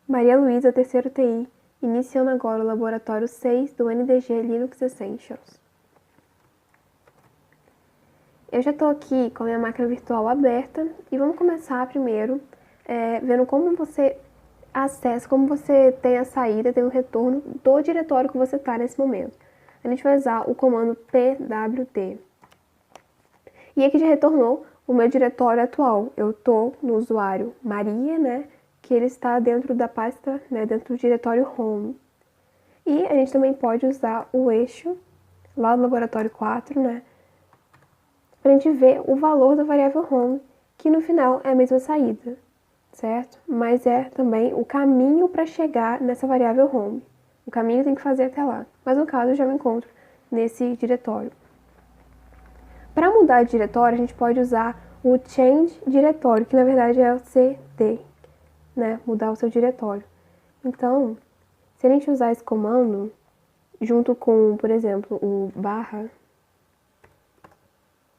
Maria Luísa, terceiro TI, iniciando agora o laboratório 6 do NDG Linux Essentials. Eu já estou aqui com a minha máquina virtual aberta e vamos começar primeiro vendo como você acessa, como você tem a saída, tem o retorno do diretório que você está nesse momento. A gente vai usar o comando pwd. E aqui já retornou o meu diretório atual. Eu estou no usuário Maria, né? Que ele está dentro da pasta, né, dentro do diretório home. E a gente também pode usar o eixo lá do laboratório 4, né, para a gente ver o valor da variável home, que no final é a mesma saída, certo? Mas é também o caminho para chegar nessa variável home. O caminho tem que fazer até lá. Mas no caso eu já me encontro nesse diretório. Para mudar de diretório, a gente pode usar o change diretório, que na verdade é o cd, né? Mudar o seu diretório. Então, se a gente usar esse comando, junto com, por exemplo, o barra,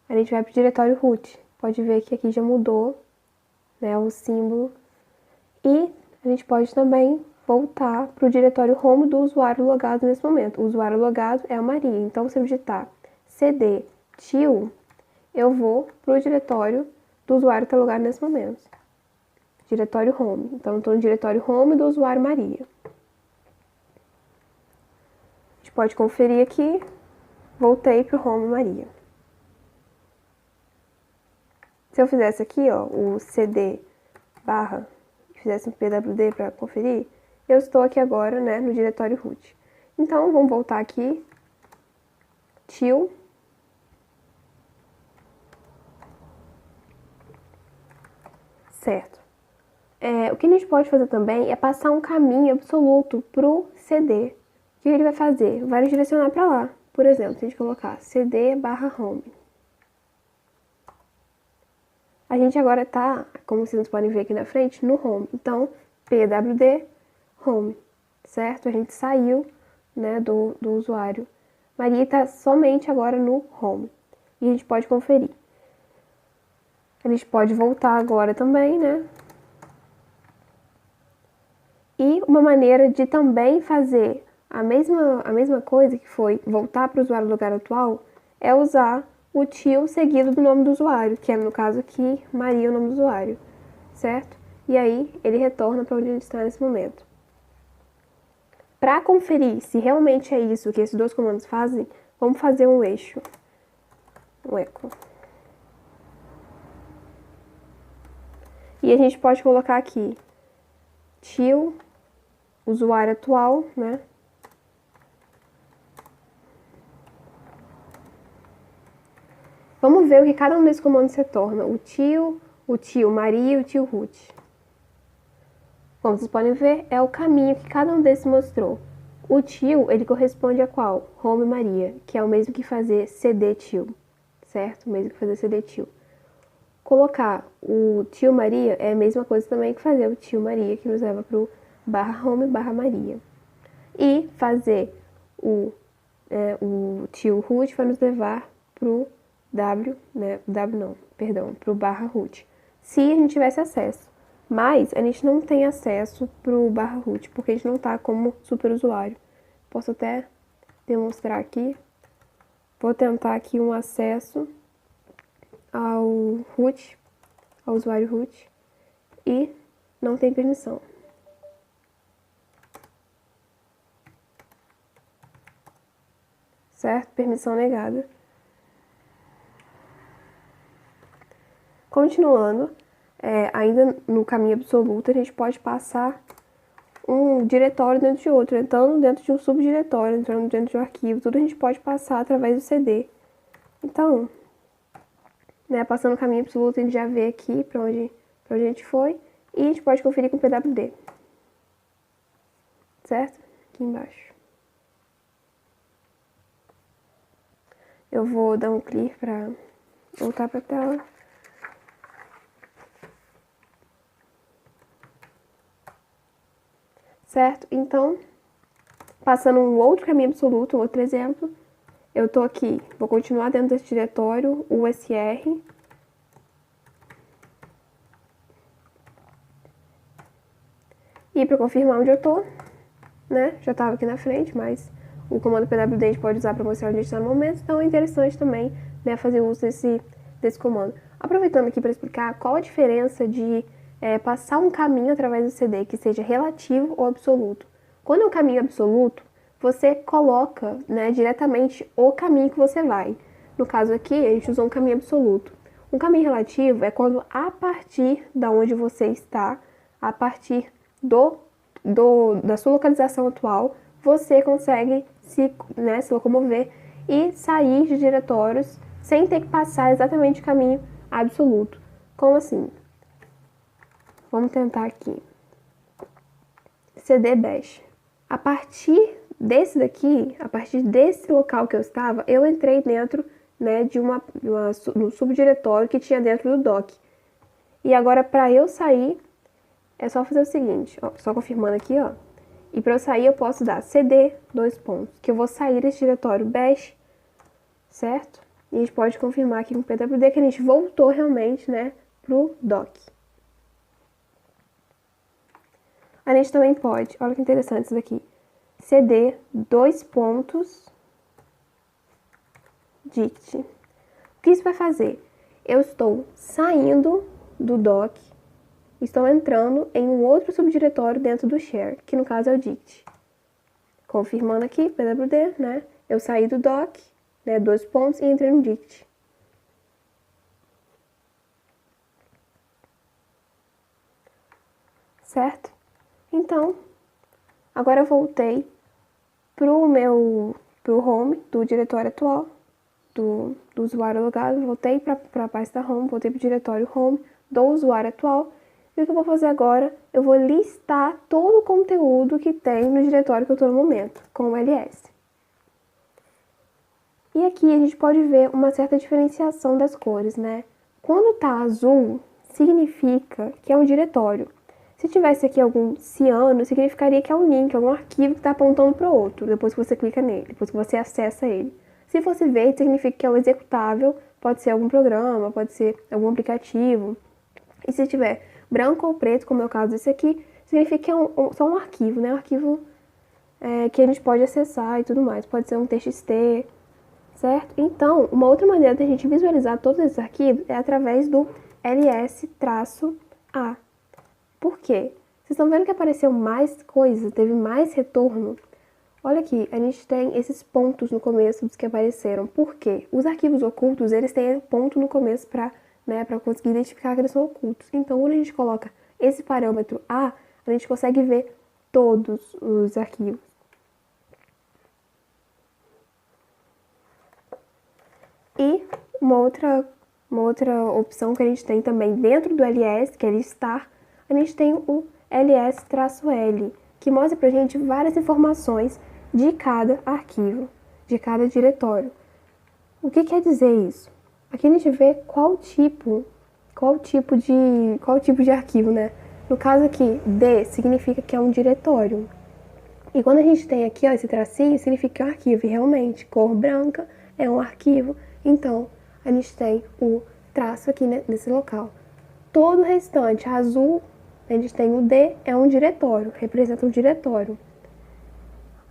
a gente vai para o diretório root. Pode ver que aqui já mudou, né, o símbolo. E a gente pode também voltar para o diretório home do usuário logado nesse momento. O usuário logado é a Maria. Então, se eu digitar cd til, eu vou para o diretório do usuário que está logado nesse momento. Diretório home. Então, eu estou no diretório home do usuário Maria. A gente pode conferir aqui. Voltei para o home Maria. Se eu fizesse aqui, ó, o cd barra, fizesse um pwd para conferir, eu estou aqui agora, né, no diretório root. Então, vamos voltar aqui. Til. Certo. O que a gente pode fazer também é passar um caminho absoluto pro CD. O que ele vai fazer? Vai nos direcionar para lá. Por exemplo, se a gente colocar cd barra home. A gente agora está, como vocês podem ver aqui na frente, no home. Então, pwd home, certo? A gente saiu, né, do usuário. Maria está somente agora no home. E a gente pode conferir. A gente pode voltar agora também, né? E uma maneira de também fazer a mesma coisa, que foi voltar para o usuário do lugar atual, é usar o til seguido do nome do usuário, que é, no caso aqui, Maria, o nome do usuário, certo? E aí, ele retorna para onde ele está nesse momento. Para conferir se realmente é isso que esses dois comandos fazem, vamos fazer um eixo, um echo. E a gente pode colocar aqui, til, usuário atual, né? Vamos ver o que cada um desses comandos retorna. O til Maria e o til root. Como vocês podem ver, é o caminho que cada um desses mostrou. O til, ele corresponde a qual? Home Maria, que é o mesmo que fazer cd til, certo? O mesmo que fazer cd til. Colocar o til Maria é a mesma coisa também que fazer o til Maria, que nos leva para o barra home barra Maria. E fazer o til root vai nos levar para o para o barra root, se a gente tivesse acesso. Mas a gente não tem acesso para o barra root, porque a gente não está como superusuário. Posso até demonstrar aqui. Vou tentar aqui um acesso ao root, ao usuário root, e não tem permissão. Certo? Permissão negada. Continuando, ainda no caminho absoluto, a gente pode passar um diretório dentro de outro, entrando dentro de um subdiretório, entrando dentro de um arquivo, tudo a gente pode passar através do CD. Então, né, passando o caminho absoluto, a gente já vê aqui para onde a gente foi, e a gente pode conferir com o pwd. Certo? Aqui embaixo. Eu vou dar um clear para voltar para a tela. Certo? Então, passando um outro caminho absoluto, um outro exemplo, eu estou aqui, vou continuar dentro desse diretório, usr, E para confirmar onde eu tô, né, já estava aqui na frente, mas o comando pwd a gente pode usar para mostrar onde a gente está no momento, então é interessante também, né, fazer uso desse comando. Aproveitando aqui para explicar qual a diferença de passar um caminho através do CD, que seja relativo ou absoluto. Quando é um caminho absoluto, você coloca, né, diretamente o caminho que você vai. No caso aqui, a gente usou um caminho absoluto. Um caminho relativo é quando a partir da onde você está, a partir da sua localização atual, você consegue se locomover e sair de diretórios sem ter que passar exatamente o caminho absoluto. Como assim? Vamos tentar aqui. CD bash. A partir desse daqui, a partir desse local que eu estava, eu entrei dentro, né, de um subdiretório que tinha dentro do dock. E agora, para eu sair, é só fazer o seguinte, ó, só confirmando aqui, ó. E para eu sair, eu posso dar cd, que eu vou sair desse diretório bash, certo? E a gente pode confirmar aqui com o pwd que a gente voltou realmente, né, pro dock. A gente também pode, olha que interessante isso daqui, cd, dict. O que isso vai fazer? Eu estou saindo do dock, estou entrando em um outro subdiretório dentro do share, que no caso é o dict. Confirmando aqui, pwd, né? Eu saí do dock, né, e entrei no dict. Certo? Então, agora eu voltei pro home do diretório atual, do usuário logado, voltei para a pasta home, voltei para o diretório home do usuário atual. E o que eu vou fazer agora? Eu vou listar todo o conteúdo que tem no diretório que eu estou no momento, com o ls. E aqui a gente pode ver uma certa diferenciação das cores, né? Quando tá azul, significa que é um diretório. Se tivesse aqui algum ciano, significaria que é um link, algum arquivo que está apontando para o outro, depois que você clica nele, depois que você acessa ele. Se fosse verde, significa que é um executável, pode ser algum programa, pode ser algum aplicativo. E se tiver branco ou preto, como é o caso desse aqui, significa que é só um arquivo, né? Um arquivo que a gente pode acessar e tudo mais. Pode ser um TXT, certo? Então, uma outra maneira de a gente visualizar todos esses arquivos é através do ls-a. Por quê? Vocês estão vendo que apareceu mais coisa, teve mais retorno? Olha aqui, a gente tem esses pontos no começo dos que apareceram. Por quê? Os arquivos ocultos, eles têm ponto no começo para conseguir identificar que eles são ocultos. Então, quando a gente coloca esse parâmetro A, a gente consegue ver todos os arquivos. E uma outra opção que a gente tem também dentro do ls, que é listar, a gente tem o ls-l, que mostra pra gente várias informações de cada arquivo, de cada diretório. O que quer dizer isso? Aqui a gente vê qual tipo de arquivo, né? No caso aqui, D significa que é um diretório. E quando a gente tem aqui, ó, esse tracinho, significa que é um arquivo. E realmente, cor branca é um arquivo. Então, a gente tem o traço aqui, né, nesse local. Todo o restante, azul, a gente tem o D, é um diretório, representa um diretório.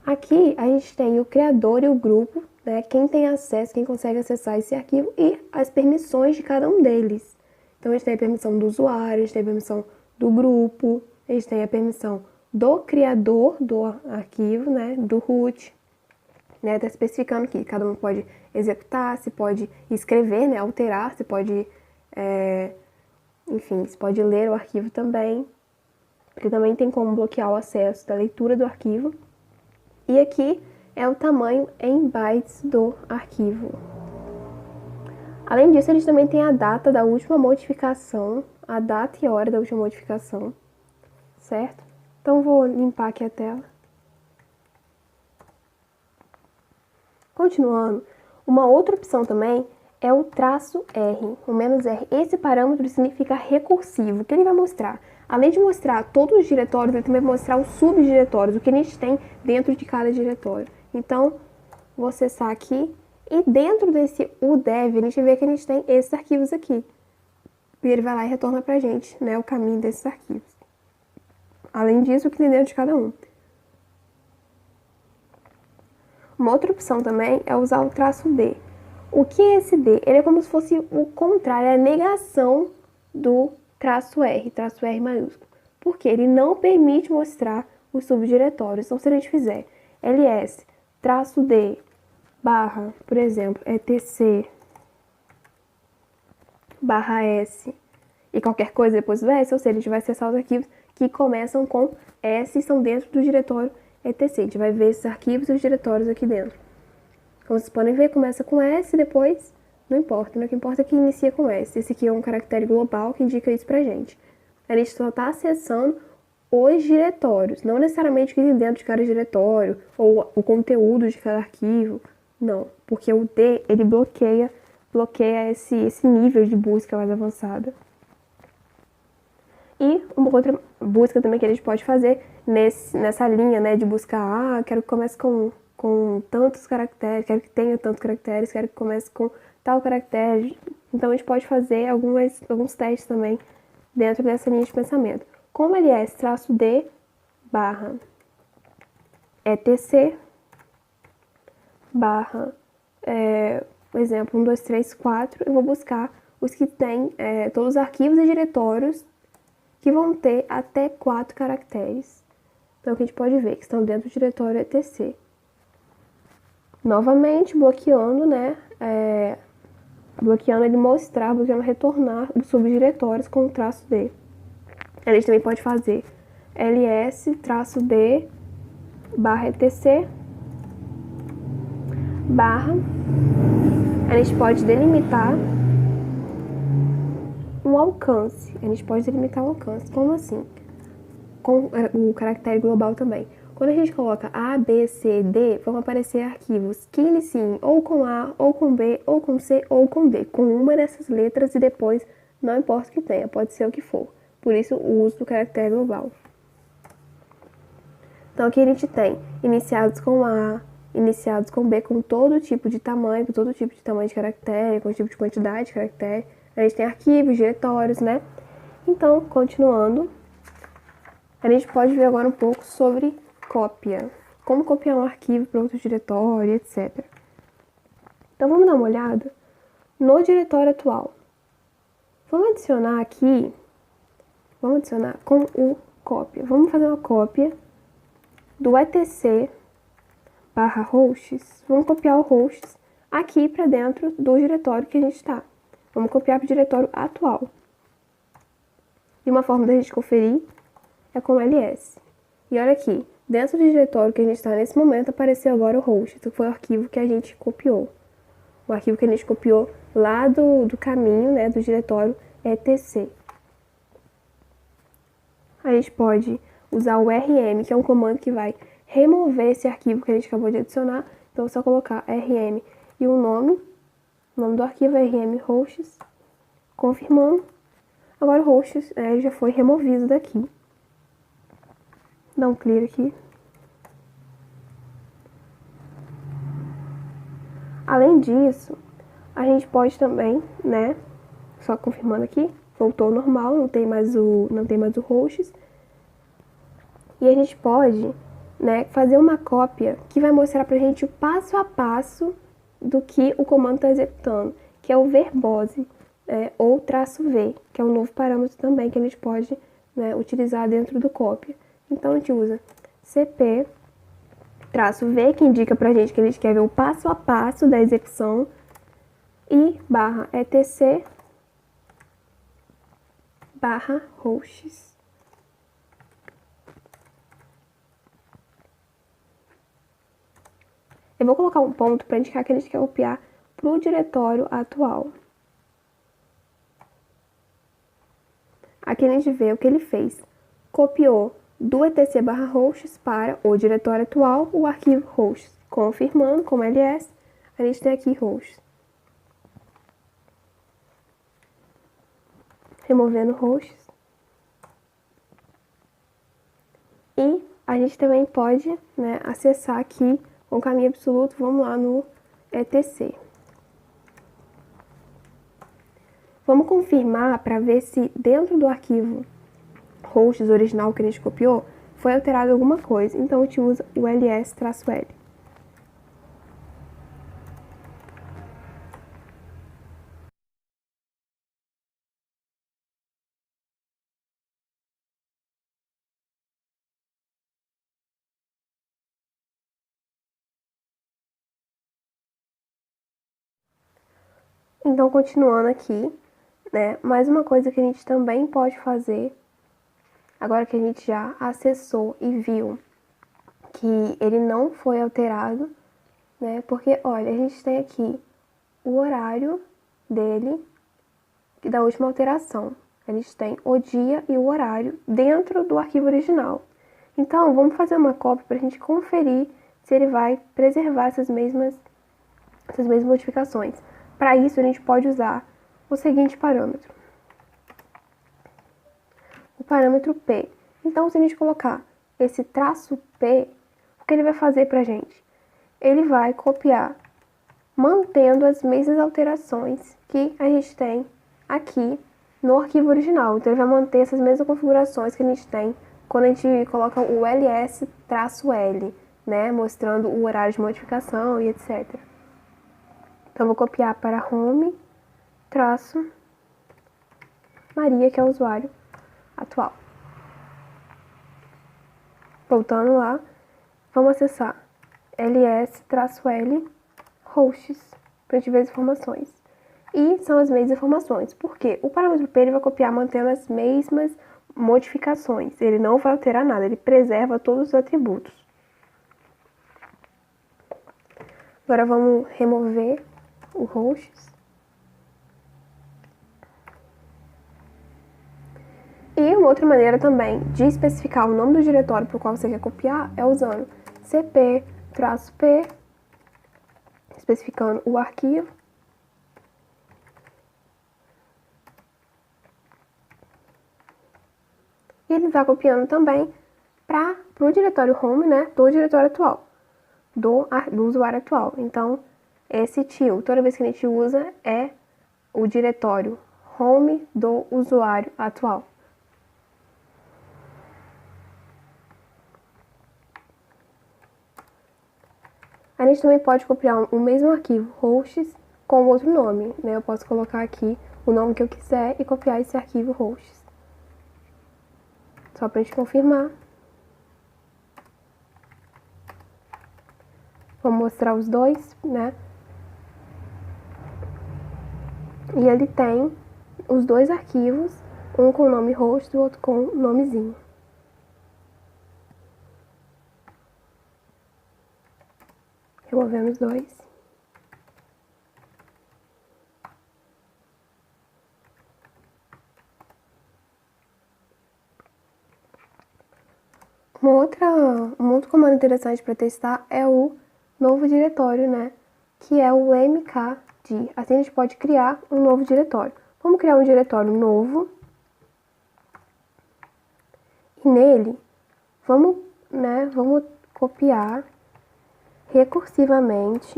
Aqui, a gente tem o criador e o grupo, né, quem tem acesso, quem consegue acessar esse arquivo e as permissões de cada um deles. Então, a gente tem a permissão do usuário, a gente tem a permissão do grupo, a gente tem a permissão do criador do arquivo, né, do root, né, tá especificando aqui, cada um pode executar, se pode escrever, né, alterar, se pode, enfim, se pode ler o arquivo também, porque também tem como bloquear o acesso da leitura do arquivo. E aqui é o tamanho em bytes do arquivo. Além disso, a gente também tem a data da última modificação, a data e hora da última modificação, certo? Então, vou limpar aqui a tela. Continuando, uma outra opção também é o traço R, o menos R. Esse parâmetro significa recursivo. O que ele vai mostrar? Além de mostrar todos os diretórios, ele também vai mostrar os subdiretórios, o que a gente tem dentro de cada diretório. Então, vou acessar aqui, e dentro desse udev, a gente vê que a gente tem esses arquivos aqui. E ele vai lá e retorna pra gente, né, o caminho desses arquivos. além disso, o que tem dentro de cada um. Uma outra opção também é usar o traço D. O que é esse D? Ele é como se fosse o contrário, a negação do traço R maiúsculo. Porque ele não permite mostrar os subdiretórios. Então, se a gente fizer ls, traço D, barra, por exemplo, etc, barra S e qualquer coisa depois do S, ou seja, a gente vai acessar os arquivos que começam com S e estão dentro do diretório etc. A gente vai ver esses arquivos e os diretórios aqui dentro. Como vocês podem ver, começa com S e depois, não importa, o que importa é que inicia com S. Esse aqui é um caractere global que indica isso pra gente. A gente só está acessando os diretórios, não necessariamente o que tem dentro de cada diretório ou o conteúdo de cada arquivo, não, porque o D, ele bloqueia esse nível de busca mais avançada. E uma outra busca também que a gente pode fazer nessa linha, né, de buscar, quero que comece com tantos caracteres, quero que tenha tantos caracteres, quero que comece com tal caractere. Então a gente pode fazer alguns testes também dentro dessa linha de pensamento. Como ele é traço D barra etc barra, por exemplo, 1, 2, 3, 4, eu vou buscar os que têm todos os arquivos e diretórios que vão ter até 4 caracteres. Então, aqui a gente pode ver que estão dentro do diretório etc. Novamente, bloqueando, né? Bloqueando ele mostrar, bloqueando retornar os subdiretórios com o traço D. A gente também pode fazer ls, traço D, barra etc, barra. A gente pode delimitar um alcance. A gente pode delimitar um alcance. Como assim? Com o caractere global também. Quando a gente coloca A, B, C, D, vão aparecer arquivos que iniciem ou com A, ou com B, ou com C, ou com D, com uma dessas letras e depois, não importa o que tenha, pode ser o que for. Por isso, o uso do caractere global. Então, aqui a gente tem iniciados com A, iniciados com B, com todo tipo de tamanho, com todo tipo de tamanho de caractere, com tipo de quantidade de caractere. A gente tem arquivos, diretórios, né? Então, continuando, a gente pode ver agora um pouco sobre cópia. Como copiar um arquivo para outro diretório, etc. Então, vamos dar uma olhada no diretório atual. Vamos adicionar aqui, vamos adicionar com o cópia. Vamos fazer uma cópia do etc barra hosts. Vamos copiar o hosts aqui para dentro do diretório que a gente está. Vamos copiar para o diretório atual. E uma forma da gente conferir é com ls. E olha aqui, dentro do diretório que a gente está nesse momento, apareceu agora o host, que foi o arquivo que a gente copiou. O arquivo que a gente copiou lá do caminho, né, do diretório etc. A gente pode usar o rm, que é um comando que vai remover esse arquivo que a gente acabou de adicionar. Então, é só colocar rm e o nome do arquivo é rm hosts, confirmando. Agora o hosts já foi removido daqui. Dá um clear aqui. Além disso, a gente pode também, né, só confirmando aqui, voltou ao normal, não tem mais o hosts. E a gente pode, né, fazer uma cópia que vai mostrar pra gente o passo a passo do que o comando está executando, que é o verbose, ou traço V, que é um novo parâmetro também que a gente pode, né, utilizar dentro do cópia. Então, a gente usa cp traço V, que indica pra gente que a gente quer ver o passo a passo da execução, e barra etc barra hosts. Eu vou colocar um ponto para indicar que a gente quer copiar para o diretório atual. Aqui a gente vê o que ele fez. Copiou do etc barra hosts para o diretório atual o arquivo hosts. Confirmando como ls, a gente tem aqui hosts. Removendo hosts. E a gente também pode, né, acessar aqui com caminho absoluto. Vamos lá no etc. Vamos confirmar para ver se dentro do arquivo hosts original que a gente copiou, foi alterado alguma coisa, então a gente usa o ls-l. Então, continuando aqui, né, mais uma coisa que a gente também pode fazer, agora que a gente já acessou e viu que ele não foi alterado, né, porque, olha, a gente tem aqui o horário dele, da última alteração. A gente tem o dia e o horário dentro do arquivo original. Então, vamos fazer uma cópia para a gente conferir se ele vai preservar essas mesmas modificações. Para isso, a gente pode usar o seguinte parâmetro. O parâmetro P. Então, se a gente colocar esse traço P, o que ele vai fazer para a gente? Ele vai copiar, mantendo as mesmas alterações que a gente tem aqui no arquivo original. Então, ele vai manter essas mesmas configurações que a gente tem quando a gente coloca o ls-l, né, mostrando o horário de modificação e etc. Então, vou copiar para home, Maria, que é o usuário atual. Voltando lá, vamos acessar ls-l hosts para a gente ver as informações. E são as mesmas informações. Por quê? O parâmetro P ele vai copiar mantendo as mesmas modificações. Ele não vai alterar nada, ele preserva todos os atributos. Agora vamos remover o hosts. E uma outra maneira também de especificar o nome do diretório para o qual você quer copiar é usando cp-p, especificando o arquivo. E ele está copiando também para o diretório home, né, do diretório atual, do usuário atual. Então, esse til, toda vez que a gente usa, é o diretório home do usuário atual. A gente também pode copiar o mesmo arquivo, hosts, com outro nome, né? Eu posso colocar aqui o nome que eu quiser e copiar esse arquivo hosts. Só pra gente confirmar. Vou mostrar os dois, né? E ele tem os dois arquivos, um com o nome host e o outro com o nomezinho. Removemos os dois. Um outro comando interessante para testar é o novo diretório, né? Que é o mkdir. Assim a gente pode criar um novo diretório. Vamos criar um diretório novo. E nele, vamos copiar recursivamente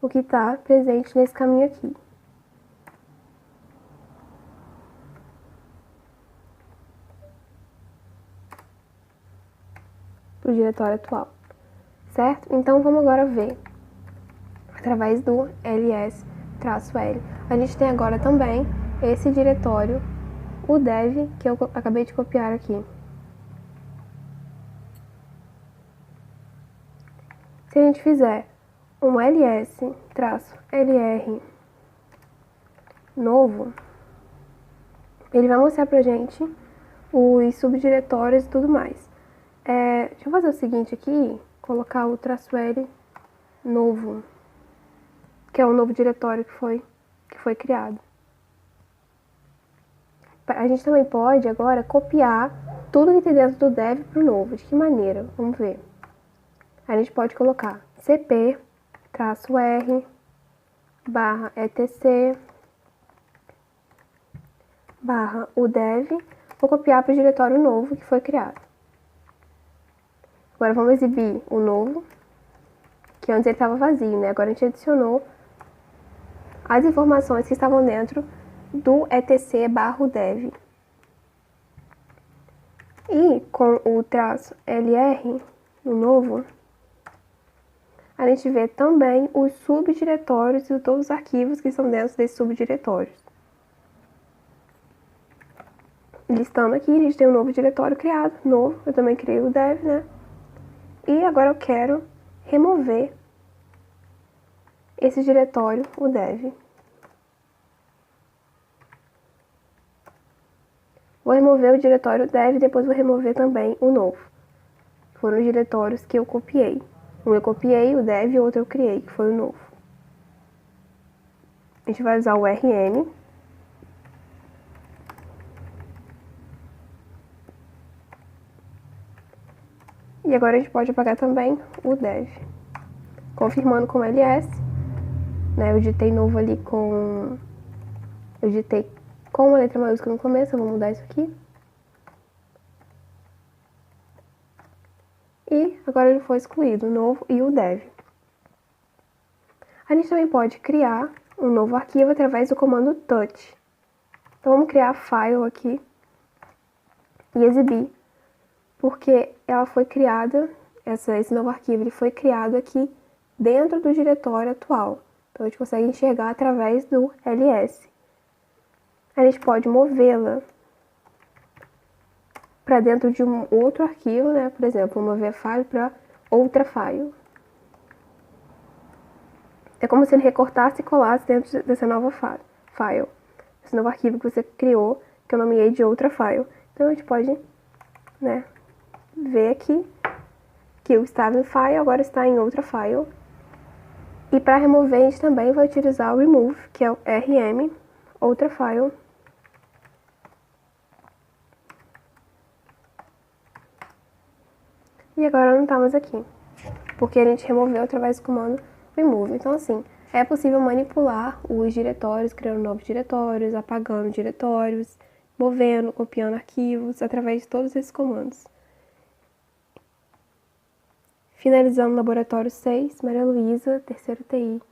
o que está presente nesse caminho aqui. Para o diretório atual, certo? Então vamos agora ver através do ls-l. A gente tem agora também esse diretório, o dev, que eu acabei de copiar aqui. Se a gente fizer um ls-lr novo, ele vai mostrar pra gente os subdiretórios e tudo mais. Deixa eu fazer o seguinte aqui, colocar o -l novo, que é o novo diretório que foi criado. A gente também pode agora copiar tudo que tem dentro do dev para o novo. De que maneira? Vamos ver. A gente pode colocar cp-r /etc /udev. Vou copiar para o diretório novo que foi criado. Agora vamos exibir o novo, que antes ele estava vazio, né? Agora a gente adicionou as informações que estavam dentro do etc/dev. E com o traço LR, no novo, a gente vê também os subdiretórios e todos os arquivos que estão dentro desses subdiretórios. Listando aqui, a gente tem um novo diretório criado, novo, eu também criei o dev, né? E agora eu quero remover esse diretório, o dev. Vou remover o diretório dev e depois vou remover também o novo. Foram os diretórios que eu copiei. Um eu copiei, o dev, e o outro eu criei, que foi o novo. A gente vai usar o rm. E agora a gente pode apagar também o dev. Confirmando com ls. Né, eu digitei novo ali com... Eu digitei com uma letra maiúscula no começo, eu vou mudar isso aqui. E agora ele foi excluído, o novo e o dev. A gente também pode criar um novo arquivo através do comando touch. Então vamos criar file aqui e exibir, porque ela foi criada, esse novo arquivo ele foi criado aqui dentro do diretório atual. Então a gente consegue enxergar através do ls. A gente pode movê-la para dentro de um outro arquivo, né? Por exemplo, mover a file para outra file. É como se ele recortasse e colasse dentro dessa nova file. Esse novo arquivo que você criou, que eu nomeei de outra file. Então a gente pode, né, ver aqui que eu estava em file, agora está em outra file. E para remover a gente também vai utilizar o remove, que é o rm, outra file. E agora não está mais aqui, porque a gente removeu através do comando remove. Então assim, é possível manipular os diretórios, criando novos diretórios, apagando diretórios, movendo, copiando arquivos, através de todos esses comandos. Finalizando o laboratório 6, Maria Luísa, terceiro TI.